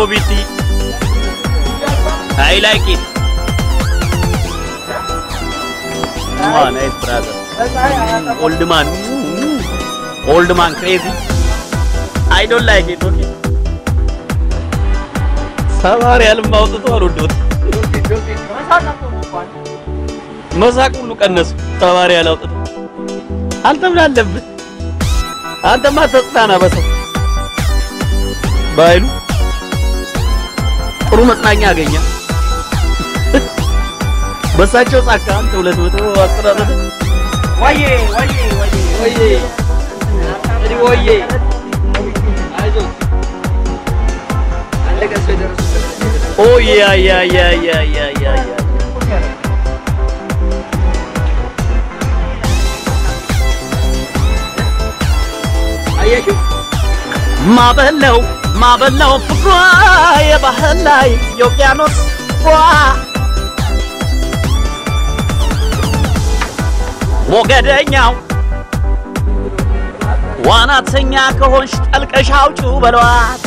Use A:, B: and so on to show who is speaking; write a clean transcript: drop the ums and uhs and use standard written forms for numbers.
A: BT. I like it. Oh, nice brother. Old man. Old man crazy. I don't like it, okay. Sabar yalam mautu to aludut. Masak lu kannas sabar yalam. Antam lalab. Antam ma tasana bas. Bailu. ጥሩ መጽናኛ አገኘ በሳቸው ጻካን 210 ወዬ እዲ ወዬ አይዞ አለቀስ ደረሱ ኦ ያ አየሽ ማበላው ፍቅሯ የባህር ላይ የውቅያኖስ ሞገደኛው ዋናተኛ ከሆንሽ ጠልቀሽ አውጪው በሏት